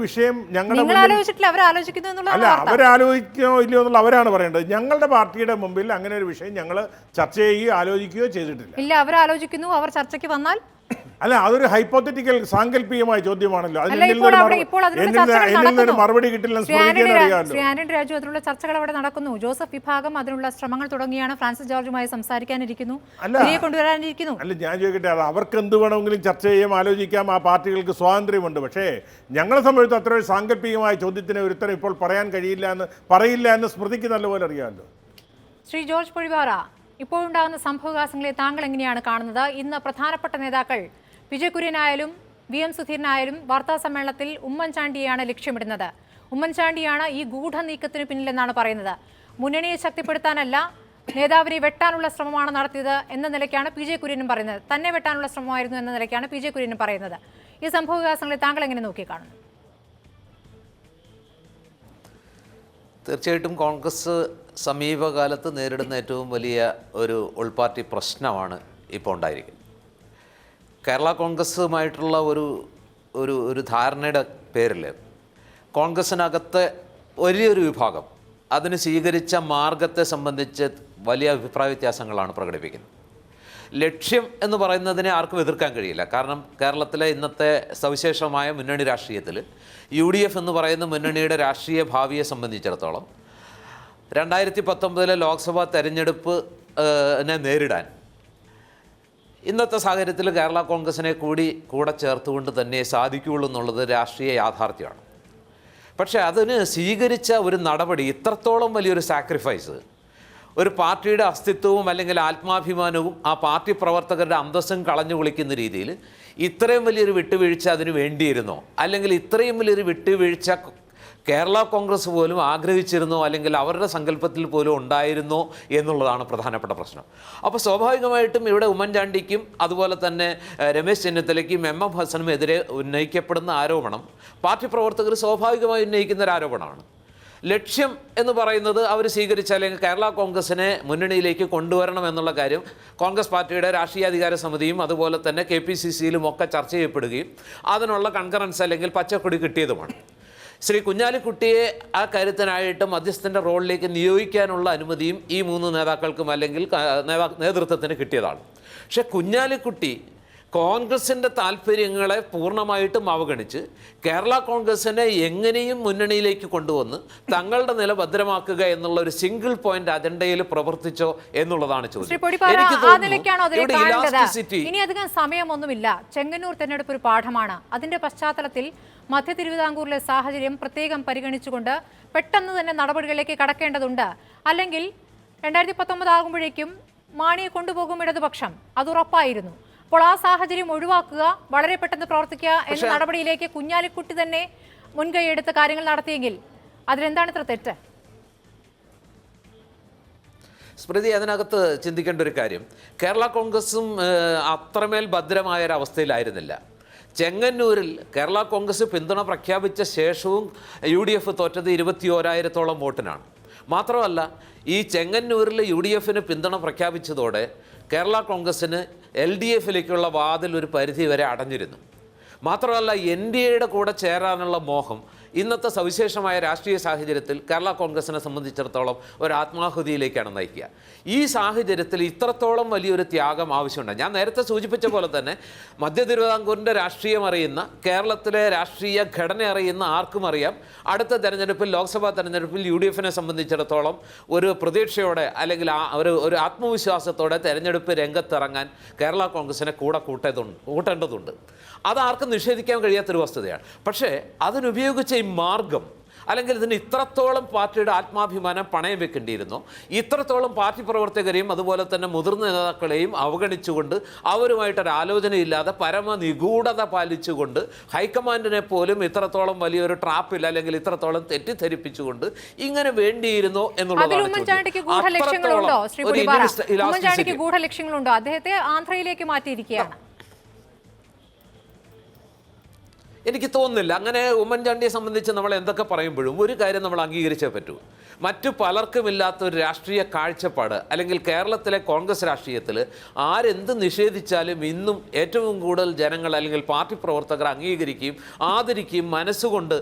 വിഷയം ഞങ്ങളുടെ അല്ല, അവരാലോചിക്കോ ഇല്ലയോ എന്നുള്ള അവരാണ് പറയേണ്ടത്. ഞങ്ങളുടെ പാർട്ടിയുടെ മുമ്പിൽ അങ്ങനെ ഒരു വിഷയം ഞങ്ങൾ ചർച്ച ചെയ്യുകയോ ആലോചിക്കുകയോ ചെയ്തിട്ടില്ല. ഇല്ല, അവരാലോചിക്കുന്നു. അവർ ചർച്ചയ്ക്ക് വന്നാൽ അല്ല, അതൊരു ഹൈപ്പോത്തറ്റിക്കൽ സാങ്കല്പികമായ ചോദ്യമാണല്ലോ. മറുപടി കിട്ടില്ല. രാജു, അതിനുള്ള ചർച്ചകൾ അവിടെ നടക്കുന്നു. ജോസഫ് വിഭാഗം അതിനുള്ള ശ്രമങ്ങൾ തുടങ്ങിയാണ്. ഫ്രാൻസിസ് ജോർജുമായി സംസാരിക്കാനിരിക്കുന്നു, കൊണ്ടുവരാനിരിക്കുന്നു. അല്ല, ഞാൻ ചോദിക്കട്ടെ, അത് അവർക്ക് എന്ത് വേണമെങ്കിലും ചർച്ച ചെയ്യാം, ആലോചിക്കാം. ആ പാർട്ടികൾക്ക് സ്വാതന്ത്ര്യമുണ്ട്. പക്ഷേ ഞങ്ങളെ സംബന്ധിച്ച് അത്ര ഒരു സാങ്കല്പികമായ ചോദ്യത്തിന് ഒരു ഉത്തരം ഇപ്പോൾ പറയാൻ പറയില്ല എന്ന് സ്മൃതിക്ക് നല്ലപോലെ അറിയാമല്ലോ. ശ്രീ ജോർജ് പൊഴിവാറ, ഇപ്പോഴുണ്ടാകുന്ന സംഭവവികാസങ്ങളെ താങ്കൾ എങ്ങനെയാണ് കാണുന്നത്? ഇന്ന് പ്രധാനപ്പെട്ട നേതാക്കൾ വിജയ് കുര്യനായാലും വി എം സുധീരനായാലും വാർത്താ സമ്മേളനത്തിൽ ഉമ്മൻചാണ്ടിയെയാണ് ലക്ഷ്യമിടുന്നത്. ഉമ്മൻചാണ്ടിയാണ് ഈ ഗൂഢനീക്കത്തിന് പിന്നിലെന്നാണ് പറയുന്നത്. മുന്നണിയെ ശക്തിപ്പെടുത്താനല്ല, നേതാവിനെ വെട്ടാനുള്ള ശ്രമമാണ് നടത്തിയത് എന്ന നിലയ്ക്കാണ് പി ജെ കുര്യനും പറയുന്നത്. തന്നെ വെട്ടാനുള്ള ശ്രമമായിരുന്നു എന്ന നിലയ്ക്കാണ് പി ജെ കുര്യനും പറയുന്നത്. ഈ സംഭവവികാസങ്ങളെ താങ്കൾ എങ്ങനെ നോക്കിക്കാണുന്നു? തീർച്ചയായിട്ടും കോൺഗ്രസ് സമീപകാലത്ത് നേരിടുന്ന ഏറ്റവും വലിയ ഒരു ഉൾപാർട്ടി പ്രശ്നമാണ് ഇപ്പോൾ ഉണ്ടായിരിക്കുന്നത്. കേരള കോൺഗ്രസുമായിട്ടുള്ള ഒരു ധാരണയുടെ പേരിൽ കോൺഗ്രസിനകത്തെ വലിയൊരു വിഭാഗം അതിന് സ്വീകരിച്ച മാർഗത്തെ സംബന്ധിച്ച് വലിയ അഭിപ്രായ വ്യത്യാസങ്ങളാണ് പ്രകടിപ്പിക്കുന്നത്. ലക്ഷ്യം എന്ന് പറയുന്നതിനെ ആർക്കും എതിർക്കാൻ കഴിയില്ല. കാരണം കേരളത്തിലെ ഇന്നത്തെ സവിശേഷമായ മുന്നണി രാഷ്ട്രീയത്തിൽ UDF എന്ന് പറയുന്ന മുന്നണിയുടെ രാഷ്ട്രീയ ഭാവിയെ സംബന്ധിച്ചിടത്തോളം 2019 ലോക്സഭാ തെരഞ്ഞെടുപ്പ് നേരിടാൻ ഇന്നത്തെ സാഹചര്യത്തിൽ കേരള കോൺഗ്രസിനെ കൂടെ ചേർത്തുകൊണ്ട് തന്നെ സാധിക്കുകയുള്ളൂ എന്നുള്ളത് രാഷ്ട്രീയ യാഥാർത്ഥ്യമാണ്. പക്ഷേ അതിന് സ്വീകരിച്ച ഒരു നടപടി ഇത്രത്തോളം വലിയൊരു സാക്രിഫൈസ്, ഒരു പാർട്ടിയുടെ അസ്തിത്വവും അല്ലെങ്കിൽ ആത്മാഭിമാനവും ആ പാർട്ടി പ്രവർത്തകരുടെ അന്തസ്സും കളഞ്ഞു കുളിക്കുന്ന രീതിയിൽ ഇത്രയും വലിയൊരു വിട്ടുവീഴ്ച അതിന് വേണ്ടിയിരുന്നോ? അല്ലെങ്കിൽ ഇത്രയും വലിയൊരു വിട്ടുവീഴ്ച കേരള കോൺഗ്രസ് പോലും ആഗ്രഹിച്ചിരുന്നോ? അല്ലെങ്കിൽ അവരുടെ സങ്കല്പത്തിൽ പോലും ഉണ്ടായിരുന്നോ എന്നുള്ളതാണ് പ്രധാനപ്പെട്ട പ്രശ്നം. അപ്പോൾ സ്വാഭാവികമായിട്ടും ഇവിടെ ഉമ്മൻചാണ്ടിക്കും അതുപോലെ തന്നെ രമേശ് ചെന്നിത്തലയ്ക്കും MM ഹസനും എതിരെ ഉന്നയിക്കപ്പെടുന്ന ആരോപണം പാർട്ടി പ്രവർത്തകർ സ്വാഭാവികമായി ഉന്നയിക്കുന്ന ഒരു ആരോപണമാണ്. ലക്ഷ്യം എന്ന് പറയുന്നത് അവർ സ്വീകരിച്ച അല്ലെങ്കിൽ കേരള കോൺഗ്രസിനെ മുന്നണിയിലേക്ക് കൊണ്ടുവരണം എന്നുള്ള കാര്യം കോൺഗ്രസ് പാർട്ടിയുടെ രാഷ്ട്രീയാധികാര സമിതിയും അതുപോലെ തന്നെ KPCCയിലും ഒക്കെ ചർച്ച ചെയ്യപ്പെടുകയും അതിനുള്ള കൺകറൻസ് അല്ലെങ്കിൽ പച്ചക്കൊടി കിട്ടിയതുമാണ്. ശ്രീ കുഞ്ഞാലിക്കുട്ടിയെ ആ കാര്യത്തിനായിട്ട് മധ്യസ്ഥൻ്റെ റോളിലേക്ക് നിയോഗിക്കാനുള്ള അനുമതിയും ഈ 3 നേതാക്കൾക്കും അല്ലെങ്കിൽ നേതൃത്വത്തിന് കിട്ടിയതാണ്. പക്ഷേ കുഞ്ഞാലിക്കുട്ടി കോൺഗ്രസിൻ്റെ താല്പര്യങ്ങളെ പൂർണ്ണമായിട്ടും അവഗണിച്ച് കേരള കോൺഗ്രസിനെ എങ്ങനെയും മുന്നണിയിലേക്ക് കൊണ്ടുവന്ന് തങ്ങളുടെ നില ഭദ്രമാക്കുക എന്നുള്ള ഒരു സിംഗിൾ പോയിന്റ് അജണ്ടയിൽ പ്രവർത്തിച്ചോ എന്നുള്ളതാണ് ചോദ്യം. ഇനി അധികം സമയമൊന്നുമില്ല. ചെങ്ങന്നൂർ തെരഞ്ഞെടുപ്പ് ഒരു പാഠമാണ്. അതിന്റെ പശ്ചാത്തലത്തിൽ മധ്യ തിരുവിതാംകൂറിലെ സാഹചര്യം പ്രത്യേകം പരിഗണിച്ചുകൊണ്ട് പെട്ടെന്ന് തന്നെ നടപടികളിലേക്ക് കടക്കേണ്ടതുണ്ട്. അല്ലെങ്കിൽ 2019 ആകുമ്പോഴേക്കും മാണിയെ കൊണ്ടുപോകും ഇടതുപക്ഷം, അത് ഉറപ്പായിരുന്നു. അപ്പോൾ ആ സാഹചര്യം ഒഴിവാക്കുക, വളരെ പെട്ടെന്ന് പ്രവർത്തിക്കുക എന്ന നടപടിയിലേക്ക് കുഞ്ഞാലിക്കുട്ടി തന്നെ മുൻകൈയെടുത്ത് കാര്യങ്ങൾ നടത്തിയെങ്കിൽ അതിലെന്താണ് ഇത്ര തെറ്റ്? സ്മൃതി, അതിനകത്ത് ചിന്തിക്കേണ്ട ഒരു കാര്യം, കേരള കോൺഗ്രസും അത്രമേൽ ഭദ്രമായ ഒരവസ്ഥയിലായിരുന്നില്ല. ചെങ്ങന്നൂരിൽ കേരള കോൺഗ്രസ് പിന്തുണ പ്രഖ്യാപിച്ച ശേഷവും UDF തോറ്റത് 21,000-ഓളം വോട്ടിനാണ്. മാത്രമല്ല, ഈ ചെങ്ങന്നൂരിൽ UDFന് പിന്തുണ പ്രഖ്യാപിച്ചതോടെ കേരള കോൺഗ്രസ്സിന് LDFിലേക്കുള്ള വാതിൽ ഒരു പരിധി വരെ അടഞ്ഞിരുന്നു. മാത്രമല്ല, NDAയുടെ കൂടെ ചേരാനുള്ള മോഹം ഇന്നത്തെ സവിശേഷമായ രാഷ്ട്രീയ സാഹചര്യത്തിൽ കേരള കോൺഗ്രസിനെ സംബന്ധിച്ചിടത്തോളം ഒരു ആത്മാഹുതിയിലേക്കാണ് നയിക്കുക. ഈ സാഹചര്യത്തിൽ ഇത്രത്തോളം വലിയൊരു ത്യാഗം ആവശ്യമുണ്ട്. ഞാൻ നേരത്തെ സൂചിപ്പിച്ച പോലെ തന്നെ മധ്യ തിരുവിതാംകൂറിൻ്റെ രാഷ്ട്രീയം അറിയുന്ന, കേരളത്തിലെ രാഷ്ട്രീയ ഘടന അറിയുന്ന ആർക്കും അറിയാം, അടുത്ത തെരഞ്ഞെടുപ്പിൽ, ലോക്സഭാ തെരഞ്ഞെടുപ്പിൽ UDFനെ സംബന്ധിച്ചിടത്തോളം ഒരു പ്രതീക്ഷയോടെ അല്ലെങ്കിൽ ഒരു ആത്മവിശ്വാസത്തോടെ തെരഞ്ഞെടുപ്പ് രംഗത്തിറങ്ങാൻ കേരള കോൺഗ്രസിനെ കൂട്ടേണ്ടതുണ്ട്. അതാർക്കും നിഷേധിക്കാൻ കഴിയാത്തൊരു വസ്തുതയാണ്. പക്ഷേ അതിനുപയോഗിച്ച ഈ മാർഗം, അല്ലെങ്കിൽ ഇതിന് ഇത്രത്തോളം പാർട്ടിയുടെ ആത്മാഭിമാനം പണയം വെക്കേണ്ടിയിരുന്നു, ഇത്രത്തോളം പാർട്ടി പ്രവർത്തകരെയും അതുപോലെ തന്നെ മുതിർന്ന നേതാക്കളെയും അവഗണിച്ചുകൊണ്ട് അവരുമായിട്ടൊരു ആലോചനയില്ലാതെ പരമനിഗൂഢത പാലിച്ചുകൊണ്ട് ഹൈക്കമാൻഡിനെ പോലും ഇത്രത്തോളം വലിയൊരു ട്രാപ്പിൽ അല്ലെങ്കിൽ ഇത്രത്തോളം തെറ്റിദ്ധരിപ്പിച്ചുകൊണ്ട് ഇങ്ങനെ വേണ്ടിയിരുന്നോ എന്നുള്ളതാണ്. ഗൂഢലക്ഷ്യങ്ങളുണ്ടോ? അദ്ദേഹത്തെ ആന്ധ്രയിലേക്ക് മാറ്റിയിരിക്കുകയാണ്. എനിക്ക് തോന്നുന്നില്ല. അങ്ങനെ ഉമ്മൻചാണ്ടിയെ സംബന്ധിച്ച് നമ്മൾ എന്തൊക്കെ പറയുമ്പോഴും ഒരു കാര്യം നമ്മൾ അംഗീകരിച്ചേ പറ്റൂ. മറ്റു പലർക്കുമില്ലാത്ത ഒരു രാഷ്ട്രീയ കാഴ്ചപ്പാട്, അല്ലെങ്കിൽ കേരളത്തിലെ കോൺഗ്രസ് രാഷ്ട്രീയത്തിൽ ആരെന്ത് നിഷേധിച്ചാലും ഇന്നും ഏറ്റവും കൂടുതൽ ജനങ്ങൾ അല്ലെങ്കിൽ പാർട്ടി പ്രവർത്തകർ അംഗീകരിക്കുകയും ആദരിക്കുകയും മനസ്സുകൊണ്ട്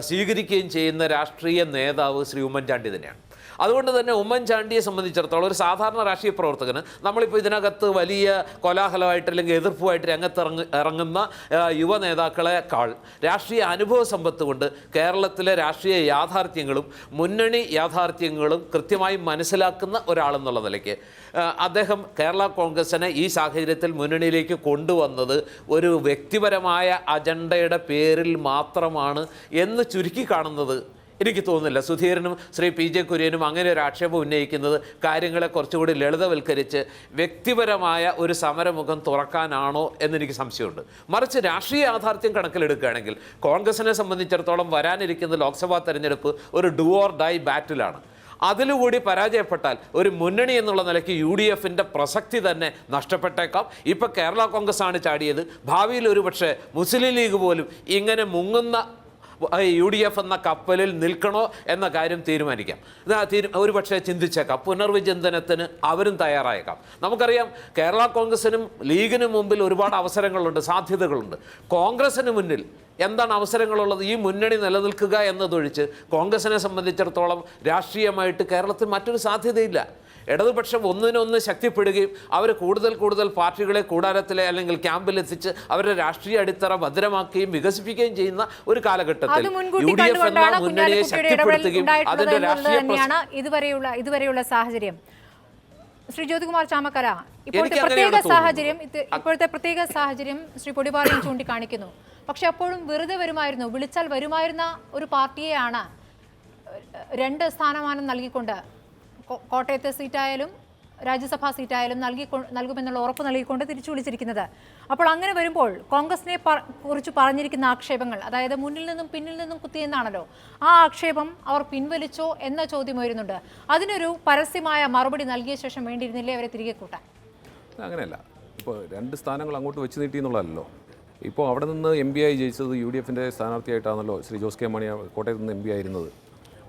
സ്വീകരിക്കുകയും ചെയ്യുന്ന രാഷ്ട്രീയ നേതാവ് ശ്രീ ഉമ്മൻചാണ്ടി തന്നെയാണ്. അതുകൊണ്ട് തന്നെ ഉമ്മൻചാണ്ടിയെ സംബന്ധിച്ചിടത്തോളം ഒരു സാധാരണ രാഷ്ട്രീയ പ്രവർത്തകന്, നമ്മളിപ്പോൾ ഇതിനകത്ത് വലിയ കോലാഹലമായിട്ട് അല്ലെങ്കിൽ എതിർപ്പുമായിട്ട് ഇറങ്ങുന്ന യുവ നേതാക്കളെക്കാൾ രാഷ്ട്രീയ അനുഭവ സമ്പത്ത് കൊണ്ട് കേരളത്തിലെ രാഷ്ട്രീയ യാഥാർത്ഥ്യങ്ങളും മുന്നണി യാഥാർത്ഥ്യങ്ങളും കൃത്യമായി മനസ്സിലാക്കുന്ന ഒരാളെന്നുള്ള നിലയ്ക്ക് അദ്ദേഹം കേരള കോൺഗ്രസിനെ ഈ സാഹചര്യത്തിൽ മുന്നണിയിലേക്ക് കൊണ്ടുവന്നത് ഒരു വ്യക്തിപരമായ അജണ്ടയുടെ പേരിൽ മാത്രമാണ് എന്ന് ചുരുക്കി കാണുന്നത് എനിക്ക് തോന്നുന്നില്ല. സുധീരനും ശ്രീ PJ കുര്യനും അങ്ങനെ ഒരു ആക്ഷേപം ഉന്നയിക്കുന്നത് കാര്യങ്ങളെ കുറച്ചുകൂടി ലളിതവൽക്കരിച്ച് വ്യക്തിപരമായ ഒരു സമരമുഖം തുറക്കാനാണോ എന്നെനിക്ക് സംശയമുണ്ട്. മറിച്ച് രാഷ്ട്രീയ യാഥാർത്ഥ്യം കണക്കിലെടുക്കുകയാണെങ്കിൽ കോൺഗ്രസിനെ സംബന്ധിച്ചിടത്തോളം വരാനിരിക്കുന്ന ലോക്സഭാ തെരഞ്ഞെടുപ്പ് ഒരു ഡു ഓർ ഡൈ ബാറ്റിലാണ്. അതിലുകൂടി പരാജയപ്പെട്ടാൽ ഒരു മുന്നണി എന്നുള്ള നിലയ്ക്ക് UDFൻ്റെ പ്രസക്തി തന്നെ നഷ്ടപ്പെട്ടേക്കാം. ഇപ്പം കേരള കോൺഗ്രസ് ആണ് ചാടിയത്. ഭാവിയിൽ ഒരുപക്ഷെ മുസ്ലിം ലീഗ് പോലും ഇങ്ങനെ മുങ്ങുന്ന UDF എന്ന കപ്പലിൽ നിൽക്കണോ എന്ന കാര്യം തീരുമാനിക്കാം. ഒരുപക്ഷെ ചിന്തിച്ചേക്കാം. പുനർവിചിന്തനത്തിന് അവരും തയ്യാറായേക്കാം. നമുക്കറിയാം കേരള കോൺഗ്രസിനും ലീഗിനും മുമ്പിൽ ഒരുപാട് അവസരങ്ങളുണ്ട്, സാധ്യതകളുണ്ട്. കോൺഗ്രസിന് മുന്നിൽ എന്താണ് അവസരങ്ങളുള്ളത്? ഈ മുന്നണി നിലനിൽക്കുക എന്നതൊഴിച്ച് കോൺഗ്രസിനെ സംബന്ധിച്ചിടത്തോളം രാഷ്ട്രീയമായിട്ട് കേരളത്തിൽ മറ്റൊരു സാധ്യതയില്ല. ഇടതുപക്ഷം ഒന്നിനൊന്ന് ശക്തിപ്പെടുകയും അവർ കൂടുതൽ പാർട്ടികളെ കൂടാരത്തിലെ അല്ലെങ്കിൽ ക്യാമ്പിലെത്തിച്ച് അവരുടെ രാഷ്ട്രീയ അടിത്തറ ഭദ്രമാക്കുകയും വികസിപ്പിക്കുകയും ചെയ്യുന്ന ഒരു കാലഘട്ടത്തിൽ UDF എന്ന മുന്നണിയെ ശക്തിപ്പെടുത്തുകയും അതിന്റെ രാഷ്ട്രീയ ഇതുവരെയുള്ള സാഹചര്യം. ശ്രീ ജ്യോതികുമാർ ചാമക്കര, ഇപ്പോഴത്തെ പ്രത്യേക സാഹചര്യം ശ്രീ പൊടിപാറയും ചൂണ്ടിക്കാണിക്കുന്നു. പക്ഷെ അപ്പോഴും വെറുതെ വരുമായിരുന്നു, വിളിച്ചാൽ വരുമായിരുന്ന ഒരു പാർട്ടിയെയാണ് 2 സ്ഥാനമാനം നൽകിക്കൊണ്ട് കോട്ടയത്തെ സീറ്റായാലും രാജ്യസഭാ സീറ്റായാലും നൽകുമെന്നുള്ള ഉറപ്പ് നൽകിക്കൊണ്ട് തിരിച്ചു വിളിച്ചിരിക്കുന്നത്. അപ്പോൾ അങ്ങനെ വരുമ്പോൾ കോൺഗ്രസിനെ കുറിച്ച് പറഞ്ഞിരിക്കുന്ന ആക്ഷേപങ്ങൾ, അതായത് മുന്നിൽ നിന്നും പിന്നിൽ നിന്നും കുത്തിയെന്നാണല്ലോ, ആ ആക്ഷേപം അവർ പിൻവലിച്ചോ എന്ന ചോദ്യം വരുന്നുണ്ട്. അതിനൊരു പരസ്യമായ മറുപടി നൽകിയ ശേഷം വേണ്ടിയിരുന്നില്ലേ അവരെ തിരികെ കൂട്ടാൻ? അങ്ങനെയല്ല. ഇപ്പോൾ 2 സ്ഥാനങ്ങൾ അങ്ങോട്ട് വെച്ച് നീട്ടി എന്നുള്ളതല്ലോ. ഇപ്പോൾ അവിടെ നിന്ന് MP ആയി ജയിച്ചത് UDFൻ്റെ സ്ഥാനാർത്ഥിയായിട്ടാണല്ലോ ശ്രീ ജോസ് കെ മാണി കോട്ടയത്ത് നിന്ന് MP ആയിരുന്നത്.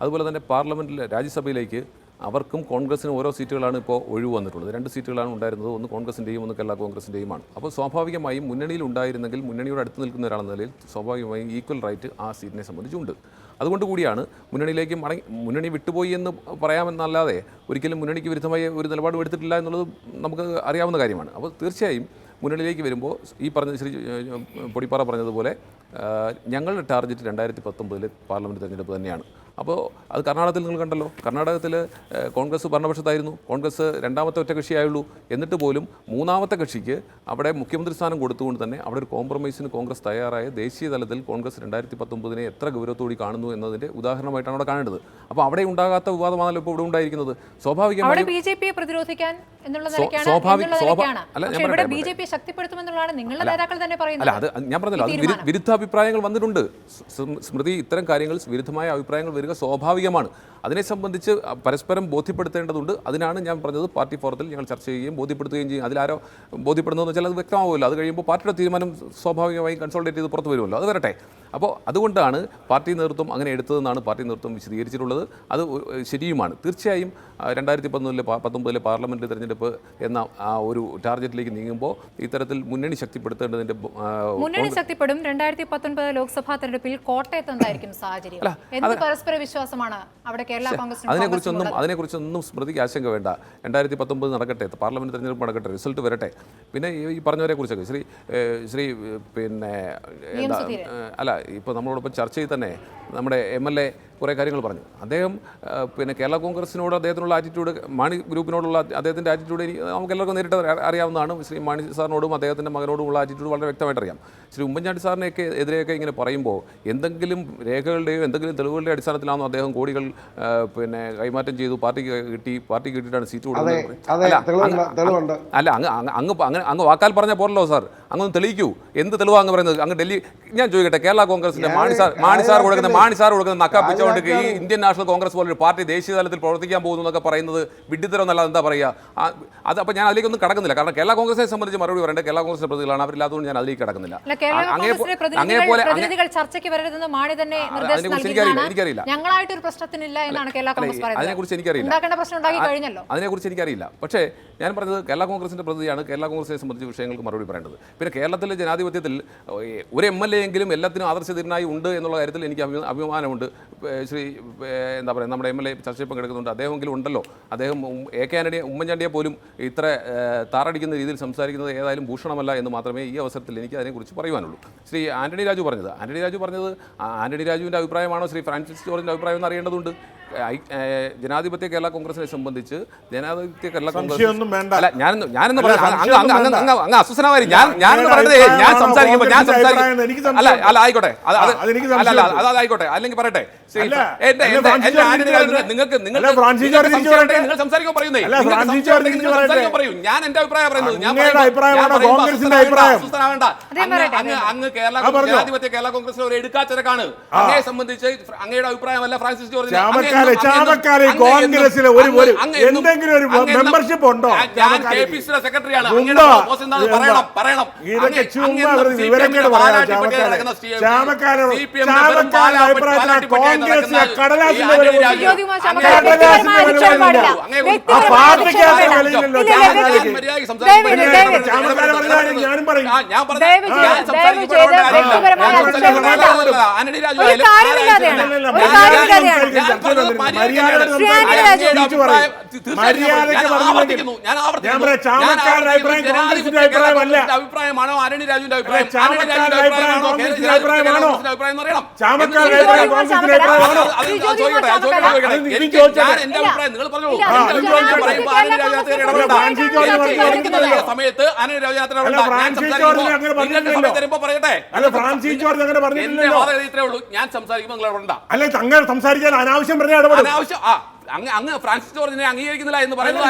അതുപോലെ തന്നെ പാർലമെൻറ്റിൽ രാജ്യസഭയിലേക്ക് അവർക്കും കോൺഗ്രസിനും ഓരോ സീറ്റുകളാണ് ഇപ്പോൾ ഒഴിവ് വന്നിട്ടുള്ളത്. 2 സീറ്റുകളാണ് ഉണ്ടായിരുന്നത്. ഒന്ന് കോൺഗ്രസിൻ്റെയും ഒന്ന് കേരള കോൺഗ്രസിൻ്റെയുമാണ്. അപ്പോൾ സ്വാഭാവികമായും മുന്നണിയിൽ ഉണ്ടായിരുന്നെങ്കിൽ മുന്നണിയോട് അടുത്ത് നിൽക്കുന്ന ഒരാളെന്ന നിലയിൽ സ്വാഭാവികമായും ഈക്വൽ റൈറ്റ് ആ സീറ്റിനെ സംബന്ധിച്ചുണ്ട്. അതുകൊണ്ട് കൂടിയാണ് മുന്നണിയിലേക്ക് മുന്നണി വിട്ടുപോയി എന്ന് പറയാമെന്നല്ലാതെ ഒരിക്കലും മുന്നണിക്ക് വിരുദ്ധമായി ഒരു നിലപാട് എടുത്തിട്ടില്ല എന്നുള്ളത് നമുക്ക് അറിയാവുന്ന കാര്യമാണ്. അപ്പോൾ തീർച്ചയായും മുന്നണിയിലേക്ക് വരുമ്പോൾ ഈ പറഞ്ഞ ശ്രീ പൊടിപ്പാറ പറഞ്ഞതുപോലെ ഞങ്ങളുടെ ടാർഗറ്റ് 2019 പാർലമെൻറ്റ് തെരഞ്ഞെടുപ്പ് തന്നെയാണ്. അപ്പോൾ അത് കർണാടകത്തിൽ നിങ്ങൾ കണ്ടല്ലോ. കർണാടകത്തിൽ കോൺഗ്രസ് ഭരണപക്ഷത്തായിരുന്നു. കോൺഗ്രസ് 2ാമത്തെ ഒറ്റ കക്ഷിയായുള്ളൂ. എന്നിട്ട് പോലും 3ാമത്തെ കക്ഷിക്ക് അവിടെ മുഖ്യമന്ത്രി സ്ഥാനം കൊടുത്തുകൊണ്ട് തന്നെ അവിടെ ഒരു കോംപ്രമൈസിന് കോൺഗ്രസ് തയ്യാറായ ദേശീയ തലത്തിൽ കോൺഗ്രസ് 2019 എത്ര ഗൗരവത്തോടെ കാണുന്നു എന്നതിൻ്റെ ഉദാഹരണമായിട്ടാണ് അവിടെ കാണേണ്ടത്. അപ്പോൾ അവിടെ ഉണ്ടാകാത്ത വിവാദമാണല്ലോ ഇപ്പോൾ ഇവിടെ ഉണ്ടായിരിക്കുന്നത്. സ്വാഭാവികമായും BJP പ്രതിരോധിക്കാൻ അല്ല, അത് ഞാൻ പറഞ്ഞല്ലോ, അത് വിരുദ്ധ അഭിപ്രായങ്ങൾ വന്നിട്ടുണ്ട്. സ്മൃതി, ഇത്തരം കാര്യങ്ങൾ വിരുദ്ധമായ അഭിപ്രായങ്ങൾ വരിക സ്വാഭാവികമാണ്. അതിനെ സംബന്ധിച്ച് പരസ്പരം ബോധ്യപ്പെടുത്തേണ്ടതുണ്ട്. അതിനാണ് ഞാൻ പറഞ്ഞത് പാർട്ടി ഫോറത്തിൽ ഞങ്ങൾ ചർച്ച ചെയ്യുകയും ബോധ്യപ്പെടുത്തുകയും ചെയ്യും. അതിലാരോ ബോധ്യപ്പെടുന്നതെന്ന് വെച്ചാൽ അത് വ്യക്തമാവുമല്ലോ. അത് കഴിയുമ്പോൾ പാർട്ടിയുടെ തീരുമാനം സ്വാഭാവികമായും കൺസോൾട്ടേറ്റ് ചെയ്ത് പുറത്ത് വരുമല്ലോ. അത് വരട്ടെ. അപ്പോൾ അതുകൊണ്ടാണ് പാർട്ടി നേതൃത്വം അങ്ങനെ എടുത്തതെന്നാണ് പാർട്ടി നേതൃത്വം വിശദീകരിച്ചിട്ടുള്ളത്. അത് ശരിയുമാണ്. തീർച്ചയായും 2019 പാർലമെൻറ്റ് തെരഞ്ഞെടുപ്പ് എന്ന ആ ഒരു ടാർഗറ്റിലേക്ക് നീങ്ങുമ്പോൾ ഇത്തരത്തിൽ മുന്നണി ശക്തിപ്പെടുത്തേണ്ടതിൻ്റെ മുന്നണി ശക്തിപ്പെടും. 2019 ലോക്സഭാ തെരഞ്ഞെടുപ്പിൽ കോട്ടയത്ത് എന്തായിരിക്കും സാഹചര്യം? എന്ത് പരസ്പര വിശ്വാസമാണ് അവിടെ കേരള കോൺഗ്രസ്? അതിനെക്കുറിച്ചൊന്നും സ്മൃതിക്ക് ആശങ്ക വേണ്ട. 2019 നടക്കട്ടെ, പാർലമെൻറ്റ് തെരഞ്ഞെടുപ്പ് നടക്കട്ടെ, റിസൾട്ട് വരട്ടെ. പിന്നെ ഈ പറഞ്ഞവരെ കുറിച്ചൊക്കെ ശ്രീ പിന്നെ അല്ല, ഇപ്പോൾ നമ്മളോടൊപ്പം ചർച്ചയിൽ തന്നെ നമ്മുടെ MLA കുറേ കാര്യങ്ങൾ പറഞ്ഞു. അദ്ദേഹം പിന്നെ കേരള കോൺഗ്രസിനോട് അദ്ദേഹത്തിനുള്ള ആറ്റിറ്റ്യൂഡ്, മാണി ഗ്രൂപ്പിനോടുള്ള അദ്ദേഹത്തിൻ്റെ ആറ്റിറ്റ്യൂഡ് നമുക്ക് എല്ലാവർക്കും നേരിട്ട് അറിയാവുന്നതാണ്. ശ്രീ മാണി സാറിനോടും അദ്ദേഹത്തിൻ്റെ മകനോടുമുള്ള ആറ്റിറ്റ്യൂഡ് വളരെ വ്യക്തമായിട്ട് അറിയാം. ശ്രീ ഉമ്മൻചാണ്ടി സാറിനെയൊക്കെ എതിരെയൊക്കെ ഇങ്ങനെ പറയുമ്പോൾ എന്തെങ്കിലും രേഖകളുടെയോ എന്തെങ്കിലും തെളിവുകളുടെ അടിസ്ഥാനത്തിലാണോ അദ്ദേഹം കോടികൾ പിന്നെ കൈമാറ്റം ചെയ്തു, പാർട്ടി കിട്ടിയിട്ടാണ് സീറ്റ് കൊടുക്കുന്നത്? അല്ല, അങ്ങ് വാക്കാൽ പറഞ്ഞാൽ പോരല്ലോ സാർ, അങ്ങൊന്ന് തെളിയിക്കൂ. എന്ത് തെളിവാണ് അങ്ങ് പറയുന്നത്? അങ്ങ് ഡൽഹി, ഞാൻ ചോദിക്കട്ടെ, കേരള കോൺഗ്രസിൻ്റെ മാണി സാർ കൊടുക്കുന്ന മാണി സാർ കൊടുക്കുന്ന നക്കാപ്പിച്ചുകൊണ്ട് ഈ ഇന്ത്യൻ നാഷണൽ കോൺഗ്രസ് പോലൊരു പാർട്ടി ദേശീയ തലത്തിൽ പ്രവർത്തിക്കാൻ പോകുന്നു എന്നൊക്കെ പറയുന്നത് വിഡ്ഢിത്തരം എന്നല്ലാതെ എന്താ പറയുക. അത് അപ്പോൾ ഞാൻ അതിലേക്കൊന്നും കടക്കുന്നില്ല. കാരണം കേരള കോൺഗ്രസിനെ സംബന്ധിച്ച് മറുപടി പറയേണ്ടത് കേരള കോൺഗ്രസിന്റെ പ്രതികളാണ്, അവരില്ലാത്തതുകൊണ്ട് ഞാൻ അതിലേക്ക് കടക്കുന്നില്ല. അങ്ങനെപ്പോലെ ചർച്ചയ്ക്ക് വരരുതെന്ന് മാണി തന്നെ നിർദ്ദേശം നൽകിയതാണ്. ഞങ്ങളായിട്ടൊരു പ്രശ്നത്തിനില്ല എന്നാണ് കേരള കോൺഗ്രസ് പറയുന്നത്. അതിനെക്കുറിച്ച് എനിക്കറിയില്ല, അതിനെക്കുറിച്ച് എനിക്കറിയില്ല. പക്ഷേ ഞാൻ പറഞ്ഞത് കേരള കോൺഗ്രസിന്റെ പ്രതിയാണ് കേരള കോൺഗ്രസിനെ സംബന്ധിച്ച വിഷയങ്ങൾക്ക് മറുപടി പറയേണ്ടത്. പിന്നെ കേരളത്തിലെ ജനാധിപത്യത്തിൽ ഒരു MLA എങ്കിലും എല്ലാത്തിനും ആദർശധീരനായി ഉണ്ട് എന്നുള്ള കാര്യത്തിൽ എനിക്ക് അഭിമാനമുണ്ട്. ശ്രീ എന്താ പറയുക, നമ്മുടെ MLA ചർച്ചയിൽ പങ്കെടുക്കുന്നുണ്ട്, അദ്ദേഹമെങ്കിലും ഉണ്ടല്ലോ. അദ്ദേഹം AK ആന്റണി, ഉമ്മൻചാണ്ടിയെ പോലും ഇത്ര താറടിക്കുന്ന രീതിയിൽ സംസാരിക്കുന്നത് ഏതായാലും ഭൂഷണമല്ല എന്ന് മാത്രമേ ഈ അവസരത്തിൽ എനിക്ക് അതിനെക്കുറിച്ച് പറയുവാനുള്ളൂ. ശ്രീ ആന്റണി രാജു പറഞ്ഞത് ആന്റണി രാജുവിൻ്റെ അഭിപ്രായമാണോ ശ്രീ ഫ്രാൻസിസ് ജോർജിൻ്റെ അഭിപ്രായം എന്ന് അറിയേണ്ടതുണ്ട്. ജനാധിപത്യ കേരള കോൺഗ്രസിനെ സംബന്ധിച്ച് ജനാധിപത്യ കേരള കോൺഗ്രസ് അല്ല, ഞാനെന്ന് അങ്ങ് അസ്വസ്ഥനായി ഞാനെന്ന് പറയുന്നത് ഞാൻ സംസാരിക്കുമ്പോൾ അല്ല ആയിക്കോട്ടെ, അതായിക്കോട്ടെ, അല്ലെങ്കിൽ പറയട്ടെ. നിങ്ങൾക്ക് നിങ്ങൾ സംസാരിക്കാൻ പറയുന്നേ, പറയൂ. ഞാൻ എന്റെ അഭിപ്രായം പറയുന്നത് അങ്ങ് കേരള ജനാധിപത്യ കേരള കോൺഗ്രസിലെ ഒരു എടുക്കാച്ചരക്കാണ്. അങ്ങയെ സംബന്ധിച്ച് അങ്ങയുടെ അഭിപ്രായമല്ല ഫ്രാൻസിസ് ജോർജ്. കോൺഗ്രസിലെ എന്തെങ്കിലും ഒരു മെമ്പർഷിപ്പ് ഉണ്ടോ? ഞാൻ KPCയുടെ സെക്രട്ടറിയാണ്. അഭിപ്രായമാണോ ആന്റണി രാജുവിന്റെ അഭിപ്രായം? സമയത്ത് ആന്റണി രാജു ഇത്രേ ഉള്ളൂ. ഞാൻ സംസാരിക്കുമ്പോൾ നിങ്ങൾ ഇടപെടണ്ട. അല്ലെ തങ്ങൾ സംസാരിക്കാൻ അനാവശ്യം പറഞ്ഞ ഇടപെടും. അങ്ങ് ഫ്രാൻസിസ് ജോർജിനെ അംഗീകരിക്കുന്നില്ല എന്ന് പറയുന്നത്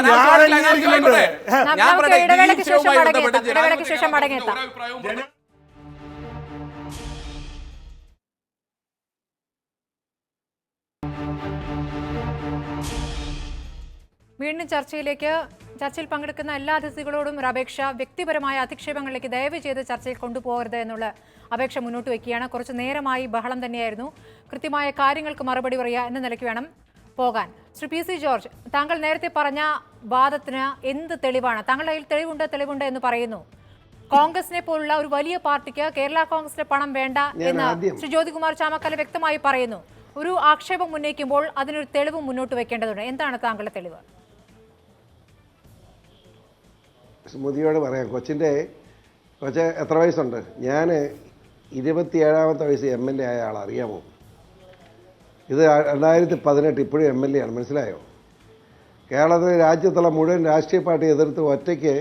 വീണ്ടും ചർച്ചയിൽ പങ്കെടുക്കുന്ന എല്ലാ അതിഥികളോടും ഒരു അപേക്ഷ, വ്യക്തിപരമായ അധിക്ഷേപങ്ങളിലേക്ക് ദയവ് ചെയ്ത് ചർച്ചയിൽ കൊണ്ടുപോകരുത് എന്നുള്ള അപേക്ഷ മുന്നോട്ട് വയ്ക്കുകയാണ്. കുറച്ച് നേരമായി ബഹളം തന്നെയായിരുന്നു. കൃത്യമായ കാര്യങ്ങൾക്ക് മറുപടി പറയുക എന്ന നിലയ്ക്ക് വേണം പോകാൻ. ശ്രീ PC ജോർജ്, താങ്കൾ നേരത്തെ പറഞ്ഞ വാദത്തിന് എന്ത് തെളിവാണ്? താങ്കളുടെ കയ്യിൽ തെളിവുണ്ട് എന്ന് പറയുന്നു. കോൺഗ്രസിനെ പോലുള്ള ഒരു വലിയ പാർട്ടിക്ക് കേരള കോൺഗ്രസിലെ പണം വേണ്ട എന്ന് ശ്രീ ജ്യോതികുമാർ ചാമക്കാല വ്യക്തമായി പറയുന്നു. ഒരു ആക്ഷേപം ഉന്നയിക്കുമ്പോൾ അതിനൊരു തെളിവ് മുന്നോട്ട് വെക്കേണ്ടതുണ്ട്. എന്താണ് താങ്കളുടെ തെളിവ്? സ്മൃതിയോട് പറയാം. കൊച്ച് എത്ര വയസ്സുണ്ട്? ഞാൻ 27ാമത്തെ വയസ്സ് MLA ആയ ആൾ, അറിയാമോ? ഇത് 2018, ഇപ്പോഴും MLA ആണ്. മനസ്സിലായോ? കേരളത്തിലെ രാജ്യത്തുള്ള മുഴുവൻ രാഷ്ട്രീയ പാർട്ടി എതിർത്ത് ഒറ്റയ്ക്ക്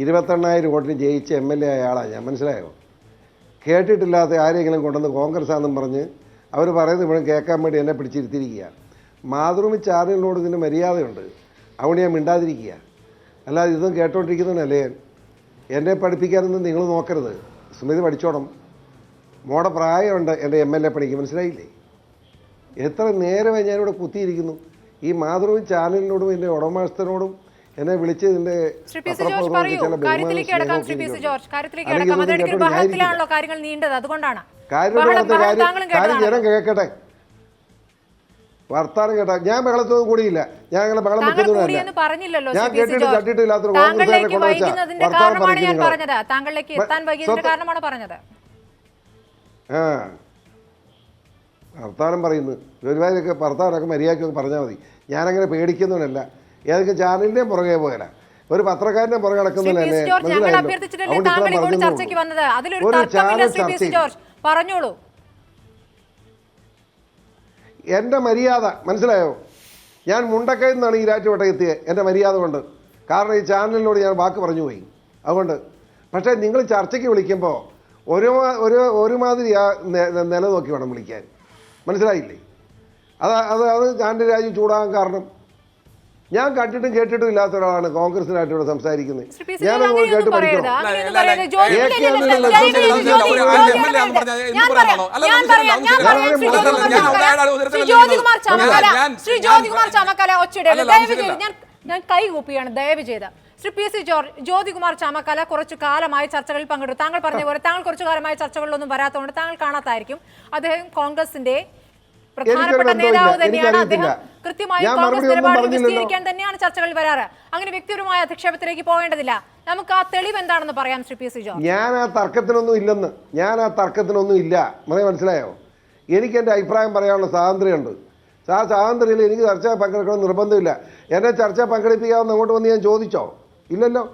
28,000 വോട്ടിന് ജയിച്ച MLA ആയ ആളാണ് ഞാൻ. മനസ്സിലായോ? കേട്ടിട്ടില്ലാത്ത ആരെങ്കിലും കൊണ്ടുവന്ന് കോൺഗ്രസ് ആണെന്നും പറഞ്ഞ് അവർ പറയുന്നത് മുഴുവൻ കേൾക്കാൻ വേണ്ടി എന്നെ പിടിച്ചിരുത്തിയിരിക്കുക. മാതൃഭൂമി ചാനലിനോട് ഇതിന് മര്യാദയുണ്ട്, അതുകൊണ്ട് ഞാൻ മിണ്ടാതിരിക്കുക. അല്ലാതെ ഇതും കേട്ടോണ്ടിരിക്കുന്നതല്ലേ. എന്നെ പഠിപ്പിക്കാനൊന്നും നിങ്ങൾ നോക്കരുത്. സ്മൃതി പഠിച്ചോണം. മോടെ പ്രായമുണ്ട് എൻ്റെ MLA പണിക്ക്. മനസ്സിലായില്ലേ? എത്ര നേരമായി ഞാനിവിടെ കുത്തിയിരിക്കുന്നു. ഈ മാതൃഭൂമി ചാനലിനോടും എൻ്റെ ഉടമസ്ഥനോടും എന്നെ വിളിച്ച് ഇതിൻ്റെ കാര്യം ജനം കേൾക്കട്ടെ. വർത്താനം കേട്ടാ ഞാൻ ബഹളത്തൊന്നും കൂടിയില്ല. ഞാൻ അങ്ങനെ ബഹളം വെക്കുന്നതല്ല. ഞാൻ കേട്ടിട്ട് തട്ടിട്ടില്ലാത്തൊരു കോൺഗ്രസ്സുകാരെ കൊണ്ടുവച്ചാ വർത്താനം വർത്താനം പറയുന്നു. ഒരുപാടൊക്കെ വർത്താനൊക്കെ മര്യാദക്കൊക്കെ പറഞ്ഞാൽ മതി. ഞാനങ്ങനെ പേടിക്കുന്നവനല്ല. ഏതൊക്കെ ചാനലിൻ്റെയും പുറകെ പോകല, ഒരു പത്രക്കാരൻ്റെ പുറകെ നടക്കുന്നതല്ലേ. എൻ്റെ മര്യാദ മനസ്സിലായോ? ഞാൻ മുണ്ടക്കയിൽ നിന്നാണ് ഈ രാറ്റുവട്ടം എത്തിയത് എൻ്റെ മര്യാദ കൊണ്ട്. കാരണം ഈ ചാനലിനോട് ഞാൻ വാക്ക് പറഞ്ഞു പോയി, അതുകൊണ്ട്. പക്ഷേ നിങ്ങൾ ചർച്ചയ്ക്ക് വിളിക്കുമ്പോൾ ഒരുമാതിരി നില നോക്കി വേണം വിളിക്കാൻ. മനസ്സിലായില്ലേ? അത് ആന്റണി രാജു ചൂടാകാൻ കാരണം ഞാൻ കണ്ടിട്ടും കേട്ടിട്ടും ഇല്ലാത്ത ഒരാളാണ് കോൺഗ്രസിനായിട്ട് ഇവിടെ സംസാരിക്കുന്നത്. ശ്രീ പി. സി. ഞാനത് ജോർജ് കേട്ട് അങ്ങനെയൊന്നും പഠിക്കണം. പറയരുത്. അങ്ങനെയൊന്നും പറയരുത്. ജ്യോതി- ഏ, ഇല്ല, ഇല്ല, ഇല്ല, കേൾക്കുന്നില്ല. ദയവ് ചെയ്ത് ജ്യോതി- ഞാൻ ജ്യോതി- പറയാം. ജ്യോതി- ഞാൻ പറയാം. ഞാൻ പറയാം. ഞാൻ പറയാം. ശ്രീ ജ്യോതികുമാർ ചാമക്കാല, ശ്രീ ജ്യോതികുമാർ ചാമക്കാല ഒച്ചിടരുത്. ദയവ് ചെയ്ത് ഞാൻ കൈ കൂപ്പിയാണ്. ദയവ് ചെയ്ത് Shri P. C. George, Jyothikumar Chamakkala കുറച്ചു കാലമായി ചർച്ചകളിൽ പങ്കെടുത്തു. താങ്കൾ പറഞ്ഞ പോലെ താങ്കൾ കുറച്ചു കാലമായി ചർച്ചകളിലൊന്നും വരാത്തതുകൊണ്ട് താങ്കൾ കാണാത്തായിരിക്കും. അദ്ദേഹം കോൺഗ്രസിന്റെ പ്രധാനപ്പെട്ട നേതാവ് തന്നെയാണ്. അദ്ദേഹം കൃത്യമായി കോൺഗ്രസ് നിലപാട് വിശദീകരിക്കാൻ തന്നെയാണ് ചർച്ചകളിൽ വരാറ്. അങ്ങനെ വ്യക്തിപരമായ അധിക്ഷേപത്തിലേക്ക് പോകേണ്ടതില്ല. നമുക്ക് ആ തെളിവ് എന്താണെന്ന് പറയാം ശ്രീ പി. സി. ജോർജ്. ഞാൻ ആ തർക്കത്തിനൊന്നും ഇല്ല. മനസ്സിലായോ? എനിക്ക് എൻ്റെ അഭിപ്രായം പറയാനുള്ള സ്വാതന്ത്ര്യമുണ്ട്. ആ സ്വാതന്ത്ര്യത്തിൽ എനിക്ക് ചർച്ച പങ്കെടുക്കണം നിർബന്ധമില്ല. എന്നെ ചർച്ച പങ്കെടുപ്പിക്കാമെന്ന് അങ്ങോട്ട് വന്ന് ഞാൻ ചോദിച്ചോ? ഇല്ലല്ലോ.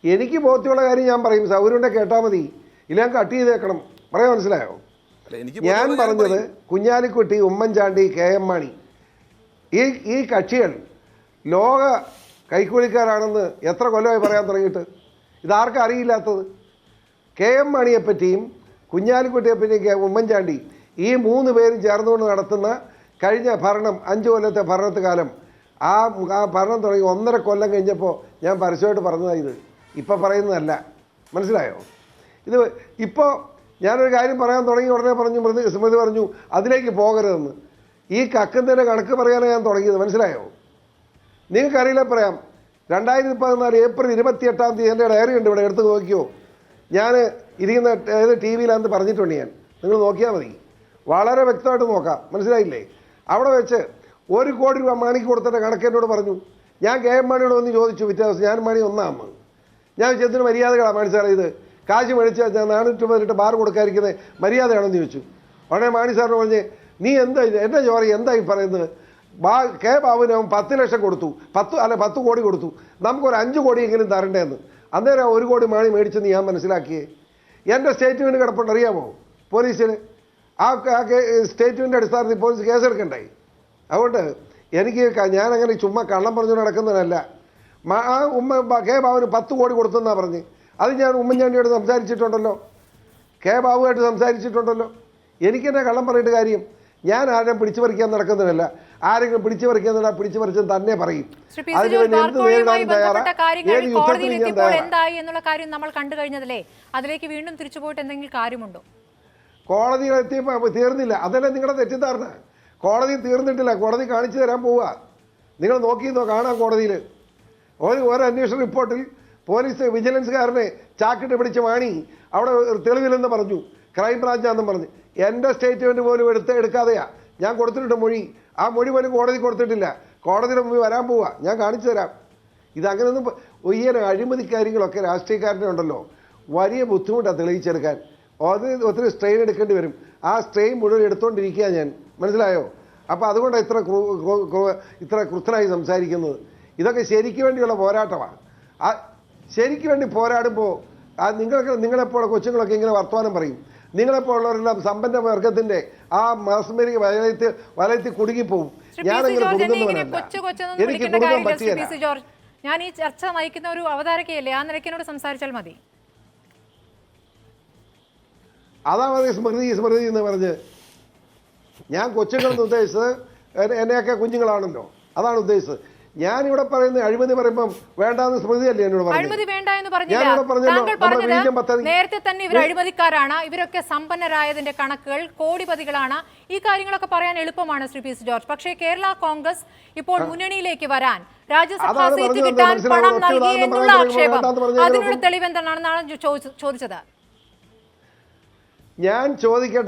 എനിക്ക് ബോധ്യമുള്ള കാര്യം ഞാൻ പറയും. സൗകര്യമുണ്ടെ കേട്ടാൽ മതി. ഇല്ല ഞാൻ കട്ട് ചെയ്തേക്കണം. പറയാൻ മനസ്സിലായോ? ഞാൻ പറഞ്ഞത് കുഞ്ഞാലിക്കുട്ടി, ഉമ്മൻചാണ്ടി, KM മാണി ഈ കക്ഷികൾ ലോക കൈക്കൂലിക്കാരാണെന്ന് എത്ര കൊല്ലമായി പറയാൻ തുടങ്ങിയിട്ട്? ഇതാർക്കും അറിയില്ലാത്തത്? KM മാണിയെപ്പറ്റിയും കുഞ്ഞാലിക്കുട്ടിയെപ്പറ്റിയും ഉമ്മൻചാണ്ടി ഈ 3 പേരും ചേർന്നുകൊണ്ട് നടത്തുന്ന കഴിഞ്ഞ ഭരണം 5 കൊല്ലത്തെ ഭരണകാലം ആ ഭരണം തുടങ്ങി 1.5 കൊല്ലം കഴിഞ്ഞപ്പോൾ ഞാൻ പരസ്യമായിട്ട് പറഞ്ഞതാണ്. ഇത് ഇപ്പം പറയുന്നതല്ല. മനസ്സിലായോ? ഇത് ഇപ്പോൾ ഞാനൊരു കാര്യം പറയാൻ തുടങ്ങി ഉടനെ പറഞ്ഞു സ്മൃതി പറഞ്ഞു അതിലേക്ക് പോകരുതെന്ന്. ഈ കക്കുന്നതിൻ്റെ കണക്ക് പറയാനാണ് ഞാൻ തുടങ്ങിയത്. മനസ്സിലായോ? നിങ്ങൾക്കറിയില്ല പറയാം. 2014 ഏപ്രിൽ 28 എൻ്റെ ഡയറി ഉണ്ട് ഇവിടെ, എടുത്ത് നോക്കിയോ. ഞാൻ ഇരിക്കുന്ന ഏത് TV വിയിലാന്ന് പറഞ്ഞിട്ടുണ്ട്. ഞാൻ നിങ്ങൾ നോക്കിയാൽ മതി. വളരെ വ്യക്തമായിട്ട് നോക്കാം. മനസ്സിലായില്ലേ? അവിടെ വെച്ച് 1 കോടി രൂപ മാണിക്ക് കൊടുത്തിട്ട് കണക്ക് എന്നോട് പറഞ്ഞു. ഞാൻ KM മാണിയോട് വന്ന് ചോദിച്ചു പിറ്റേ ദിവസം. ഞാൻ മാണി ഒന്നാമെന്ന്. ഞാൻ വിചാരിച്ചതിന് മര്യാദകളാണ് മാണി സാറേ, ഇത് കാശ് മേടിച്ച് 400 ബാർ കൊടുക്കാതിരിക്കുന്നത് മര്യാദയാണെന്ന് ചോദിച്ചു. ഉടനെ മാണി സാറിന് പറഞ്ഞ് നീ എന്താ എന്നെ ചോറി എന്തായി പറയുന്നത്? കെ ബാബുവിന് 10 ലക്ഷം കൊടുത്തു, 10 കോടി കൊടുത്തു, നമുക്കൊരു 5 കോടിയെങ്കിലും തരണ്ടേന്ന്. അന്നേരം 1 കോടി മാണി മേടിച്ചെന്ന് ഞാൻ മനസ്സിലാക്കിയേ. എൻ്റെ സ്റ്റേറ്റ്മെൻറ്റ് കിടപ്പുണ്ട് അറിയാമോ പോലീസിന്? ആ സ്റ്റേറ്റ്മെൻറ്റിൻ്റെ അടിസ്ഥാനത്തിൽ പോലീസ് കേസെടുക്കണ്ടായി. അതുകൊണ്ട് എനിക്ക് ഞാനങ്ങനെ ചുമ്മാ കള്ളം പറഞ്ഞു നടക്കുന്നതിനല്ല. ആ കെ ബാബുവിന് 10 കോടി കൊടുത്തെന്നാണ് പറഞ്ഞ്. അത് ഞാൻ ഉമ്മൻചാണ്ടിയോട് സംസാരിച്ചിട്ടുണ്ടല്ലോ, കെ ബാബുവായിട്ട് സംസാരിച്ചിട്ടുണ്ടല്ലോ. എനിക്കെന്നെ കള്ളം പറഞ്ഞിട്ട് കാര്യം? ഞാൻ ആരെയും പിടിച്ചു പറിക്കാൻ നടക്കുന്നതല്ല. ആരെങ്കിലും പിടിച്ചു പറിച്ചെന്ന് തന്നെ പറയും. അതിന് വേണ്ടി എന്ത് നേരിടാൻ തയ്യാറാണ്. എന്തായി എന്നുള്ള കാര്യം നമ്മൾ കണ്ടു കഴിഞ്ഞതല്ലേ? അതിലേക്ക് വീണ്ടും തിരിച്ചു പോയിട്ട് എന്തെങ്കിലും കാര്യമുണ്ടോ? കോടതിയിൽ എത്തിയപ്പോൾ തീർന്നില്ല. അതല്ലേ നിങ്ങളുടെ തെറ്റിദ്ധാരണ. കോടതി തീർന്നിട്ടില്ല. കോടതി കാണിച്ചു തരാൻ പോവുക. നിങ്ങൾ നോക്കിയെന്നോ കാണാം. കോടതിയിൽ ഒരു അന്വേഷണ റിപ്പോർട്ടിൽ പോലീസ് വിജിലൻസുകാരനെ ചാക്കിട്ട് പിടിച്ച് മാണി അവിടെ തെളിവില്ലെന്ന് പറഞ്ഞു, ക്രൈംബ്രാഞ്ചാണെന്നും പറഞ്ഞു. എൻ്റെ സ്റ്റേറ്റ്മെൻറ്റ് പോലും എടുക്കാതെയാ ഞാൻ കൊടുത്തിട്ടുണ്ട് മൊഴി. ആ മൊഴി പോലും കോടതി കൊടുത്തിട്ടില്ല. കോടതിയുടെ മുമ്പിൽ വരാൻ പോവുക. ഞാൻ കാണിച്ചു തരാം. ഇതങ്ങനെയൊന്നും ഒയ്യനെ അഴിമതി കാര്യങ്ങളൊക്കെ രാഷ്ട്രീയക്കാരനെ ഉണ്ടല്ലോ വലിയ ബുദ്ധിമുട്ടാണ് തെളിയിച്ചെടുക്കാൻ. ഒത്തിരി സ്ട്രെയിൻ എടുക്കേണ്ടി വരും. ആ സ്ട്രെയിൻ മുഴുവൻ എടുത്തുകൊണ്ടിരിക്കുക ഞാൻ. മനസ്സിലായോ? അപ്പോൾ അതുകൊണ്ടാണ് ഇത്ര കൃത്യനായി സംസാരിക്കുന്നത്. ഇതൊക്കെ ശരിക്ക് വേണ്ടിയുള്ള പോരാട്ടമാണ്. ശരിക്ക് വേണ്ടി പോരാടുമ്പോൾ നിങ്ങളെപ്പോലെ കൊച്ചുങ്ങളൊക്കെ ഇങ്ങനെ വർത്തമാനം പറയും. നിങ്ങളെപ്പോലുള്ളവരെല്ലാം സമ്പന്ന വർഗത്തിൻ്റെ ആ മാസ്മരിക വലയത്തിൽ കുടുങ്ങിപ്പോവും. ഞാനങ്ങനെ കുടുങ്ങുന്നവനല്ല. എനിക്ക് കുടുങ്ങാൻ പറ്റില്ല. ഞാൻ ഈ ചർച്ച നയിക്കുന്ന ഒരു അവതാരകയല്ലേ, ആ നിലയ്ക്കിനോട് സംസാരിച്ചാൽ മതി. അതാ മതി. സ്മൃതി എന്ന് പറഞ്ഞ് ഞാൻ കൊച്ചുങ്ങളെന്ന് ഉദ്ദേശിച്ചത് എന്നെയൊക്കെ കുഞ്ഞുങ്ങളാണല്ലോ, അതാണ് ഉദ്ദേശിച്ചത്. ഞാനിവിടെ പറയുന്ന അഴിമതി പറയുമ്പം വേണ്ടാന്ന് സ്മൃതിയല്ലേ എന്നോട് പറഞ്ഞത്? നേരത്തെ തന്നെ ഇവർ അഴിമതിക്കാരാണ്, ഇവരൊക്കെ സമ്പന്നരായതിന്റെ കണക്കുകൾ കോടിപതികളാണ്. ഈ കാര്യങ്ങളൊക്കെ പറയാൻ എളുപ്പമാണ് ശ്രീ പി. സി. ജോർജ്. പക്ഷേ കേരള കോൺഗ്രസ് ഇപ്പോൾ മുന്നണിയിലേക്ക് വരാൻ, രാജ്യസഭാ സീറ്റ് കിട്ടാൻ പണം നൽകി എന്നുള്ള ആക്ഷേപം, അതിനുള്ള തെളിവ് എന്താണെന്നാണ് ചോദിച്ചത്. ഞാൻ ചോദിക്കട്ടെ.